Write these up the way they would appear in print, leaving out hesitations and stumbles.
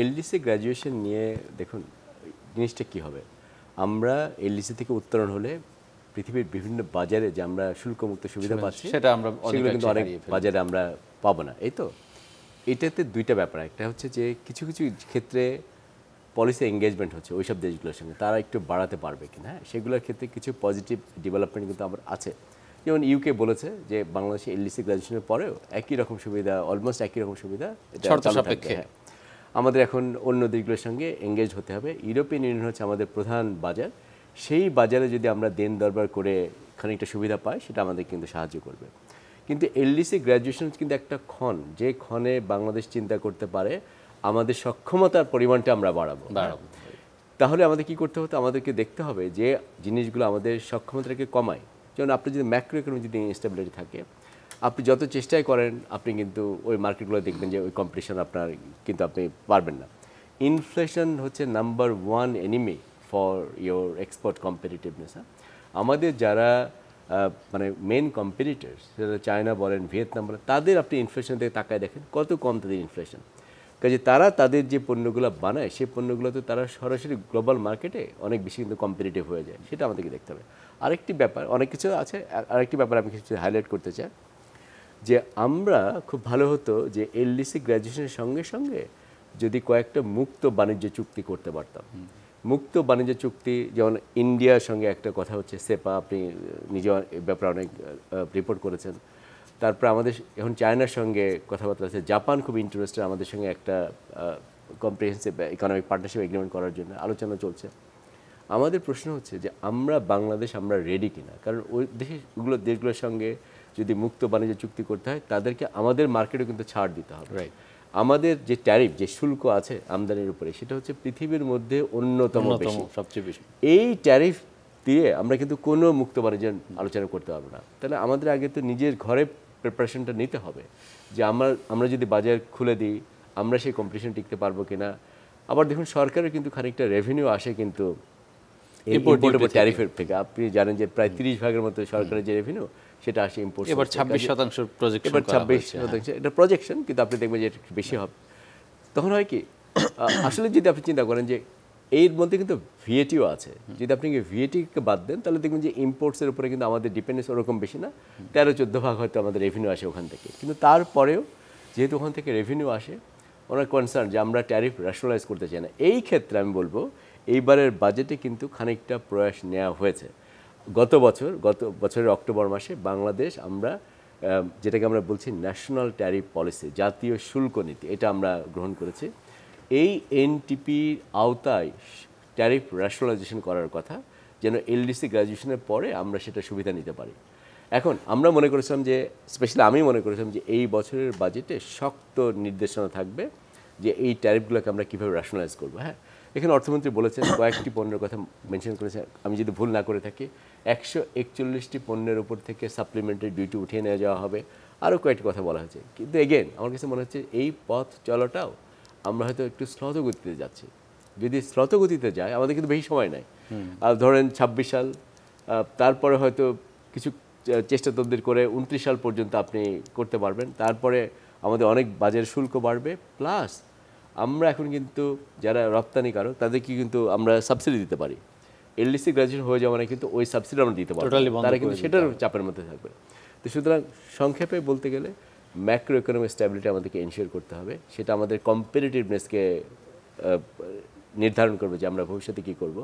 LDC graduation নিয়ে দেখুন জিনিসটা কি হবে, আমরা এলডিসি থেকে উত্তরণ হলে পৃথিবীর বিভিন্ন বাজারে যে আমরা শুল্কমুক্ত সুবিধা পাচ্ছি সেটা আমরা সেগুলো কিন্তু অনেক বাজারে আমরা পাবো না। এই তো এটাতে দুইটা ব্যাপার, একটা হচ্ছে যে কিছু কিছু ক্ষেত্রে পলিসি এঙ্গেজমেন্ট হচ্ছে ওইসব দেশগুলোর সঙ্গে, তারা একটু বাড়াতে পারবে কিনা, হ্যাঁ সেগুলোর ক্ষেত্রে কিছু পজিটিভ ডেভেলপমেন্ট কিন্তু আমার আছে। যেমন ইউকে বলেছে যে বাংলাদেশে এলডিসি গ্র্যাজুয়েশনের পরেও একই রকম সুবিধা, অলমোস্ট একই রকম সুবিধা এটা চালু থাকবে। হ্যাঁ, আমাদের এখন অন্য দেশগুলোর সঙ্গে এঙ্গেজ হতে হবে। ইউরোপিয়ান ইউনিয়ন হচ্ছে আমাদের প্রধান বাজার, সেই বাজারে যদি আমরা দেন দরবার করে খানিকটা সুবিধা পাই সেটা আমাদের কিন্তু সাহায্য করবে। কিন্তু এলডিসি গ্র্যাজুয়েশন কিন্তু একটা ক্ষণ, যে ক্ষণে বাংলাদেশ চিন্তা করতে পারে আমাদের সক্ষমতার পরিমাণটা আমরা বাড়াবো। তাহলে আমাদের কি করতে হতো, আমাদেরকে দেখতে হবে যে জিনিসগুলো আমাদের সক্ষমতাকে কমায়। যেমন আপনি যদি ম্যাক্রো ইকোনমি যদি ইনস্টেবিলিটি থাকে, আপনি যত চেষ্টাই করেন আপনি কিন্তু ওই মার্কেটগুলো দেখবেন যে ওই কম্পিটিশন আপনার কিন্তু আপনি পারবেন না। ইনফ্লেশন হচ্ছে number one enemy for your export competitiveness. আমাদের যারা মানে মেন কম্পিটিটার্স, সেটা চায়না বলেন, ভিয়েতনাম বলেন, তাদের আপনি ইনফ্লেশন থেকে তাকায় দেখেন কত কম তাদের ইনফ্লেশন। কাজে তারা তাদের যে পণ্যগুলো বানায় সেই পণ্যগুলো তো তারা সরাসরি গ্লোবাল মার্কেটে অনেক বেশি কিন্তু কম্পিটিটিভ হয়ে যায়, সেটা আমাদেরকে দেখতে হবে। আরেকটি ব্যাপার, অনেক কিছু আছে, আরেকটি ব্যাপার আমি কিছু হাইলাইট করতে চাই যে আমরা খুব ভালো হতো যে এলডিসি গ্র্যাজুয়েশনের সঙ্গে সঙ্গে যদি কয়েকটা মুক্ত বাণিজ্য চুক্তি করতে পারতাম। মুক্ত বাণিজ্য চুক্তি যেমন ইন্ডিয়ার সঙ্গে একটা কথা হচ্ছে সেপা, আপনি নিজে এই ব্যাপারে অনেক রিপোর্ট করেছেন। তারপর আমাদের এখন চায়নার সঙ্গে কথাবার্তা আছে, জাপান খুব ইন্টারেস্টেড আমাদের সঙ্গে একটা কম্প্রিহেন্সিভ ইকোনমিক পার্টনারশিপ এগ্রিমেন্ট করার জন্য আলোচনা চলছে। আমাদের প্রশ্ন হচ্ছে যে আমরা বাংলাদেশ আমরা রেডি কিনা, কারণ ওই দেশগুলোর সঙ্গে যদি মুক্ত বাণিজ্য চুক্তি করতে হয় তাদেরকে আমাদের মার্কেটে কিন্তু ছাড় দিতে হবে। আমাদের যে ট্যারিফ, যে শুল্ক আছে আমদানির উপরে, সেটা হচ্ছে পৃথিবীর মধ্যে অন্যতম সবচেয়ে বেশি। এই ট্যারিফ দিয়ে আমরা কিন্তু কোনো মুক্ত বাণিজ্য আলোচনা করতে পারবো না। তাহলে আমাদের আগে তো নিজের ঘরে প্রিপারেশনটা নিতে হবে যে আমরা যদি বাজার খুলে দিই আমরা সেই কম্পিটিশন টিকতে পারবো কিনা। আবার দেখুন সরকারের কিন্তু খানিকটা রেভিনিউ আসে কিন্তু ইম্পোর্টেবল ট্যারিফের থেকে। আপনি জানেন যে প্রায় 30% মতো সরকারের যে রেভিনিউ সেটা আসে ইম্পোর্ট। এবার 26% প্রজেকশন, এবার 26%, এটা প্রজেকশন, কিন্তু আপনি দেখবেন যে বেশি হবে। তখন হয় কি, আসলে যদি আপনি চিন্তা করেন যে এর মধ্যে কিন্তু ভিএটিও আছে, যদি আপনি ভিএটিকে বাদ দেন তাহলে দেখবেন যে ইম্পোর্টসের উপরে কিন্তু আমাদের ডিপেন্ডেন্স ওরকম বেশি না, 13-14 ভাগ হয়তো আমাদের রেভিনিউ আসে ওখান থেকে। কিন্তু তারপরেও যেহেতু ওখান থেকে রেভিনিউ আসে, ওনার কনসার্ন যে আমরা ট্যারিফ রেশনালাইজ করতে চাই না। এই ক্ষেত্রে আমি বলবো এইবারের বাজেটে কিন্তু খানিকটা প্রয়াস নেওয়া হয়েছে। গত বছরের অক্টোবর মাসে বাংলাদেশ আমরা যেটাকে আমরা বলছি ন্যাশনাল ট্যারিফ পলিসি, জাতীয় শুল্ক নীতি, এটা আমরা গ্রহণ করেছি। এই এনটিপির আওতায় ট্যারিফ রেশনালাইজেশন করার কথা, যেন এলডিসি গ্র্যাজুয়েশনের পরে আমরা সেটা সুবিধা নিতে পারি। এখন আমরা মনে করেছিলাম যে, স্পেশালি আমি মনে করেছিলাম যে এই বছরের বাজেটে শক্ত নির্দেশনা থাকবে যে এই ট্যারিফগুলোকে আমরা কীভাবে রেশনালাইজ করবো। হ্যাঁ, এখানে অর্থমন্ত্রী বলেছেন, কয়েকটি পণ্যের কথা মেনশন করেছেন, আমি যদি ভুল না করে থাকি 141টি পণ্যের উপর থেকে সাপ্লিমেন্টারি ডিউটি উঠিয়ে নিয়ে যাওয়া হবে, আরও কয়েকটি কথা বলা হয়েছে। কিন্তু এগেন আমার কাছে মনে হচ্ছে এই পথ চলাটাও আমরা হয়তো একটু শ্লথ গতিতে যাচ্ছি। যদি শ্লথ গতিতে যায়, আমাদের কিন্তু বেশি সময় নাই। ধরেন 26 সাল, তারপরে হয়তো কিছু চেষ্টা তদবির করে 29 সাল পর্যন্ত আপনি করতে পারবেন। তারপরে আমাদের অনেক বাজার শুল্ক বাড়বে, প্লাস আমরা এখন কিন্তু যারা রপ্তানিকারক তাদেরকে কিন্তু আমরা সাবসিডি দিতে পারি। এলডিসি গ্র্যাজুয়েশন হয়ে যাওয়া মানে কিন্তু ওই সাবসিডি আমরা দিতে পারবো, তারা কিন্তু সেটার চাপের মধ্যে থাকবে। তো সুতরাং সংক্ষেপে বলতে গেলে ম্যাক্রো ইকোনমিক স্ট্যাবিলিটি আমাদেরকে এনশিওর করতে হবে। সেটা আমাদের কম্পিটিটিভনেসকে নির্ধারণ করবে যে আমরা ভবিষ্যতে কী করব।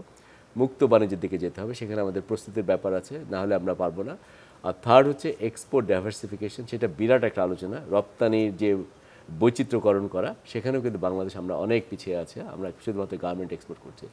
মুক্ত বাণিজ্যের দিকে যেতে হবে, সেখানে আমাদের প্রস্তুতির ব্যাপার আছে, না হলে আমরা পারবো না। আর থার্ড হচ্ছে এক্সপোর্ট ডাইভার্সিফিকেশন, সেটা বিরাট একটা আলোচনা। রপ্তানির যে বৈচিত্র্যকরণ করা, সেখানেও কিন্তু বাংলাদেশ আমরা অনেক পিছিয়ে আছে, আমরা শুধুমাত্র গার্মেন্ট এক্সপোর্ট করছি।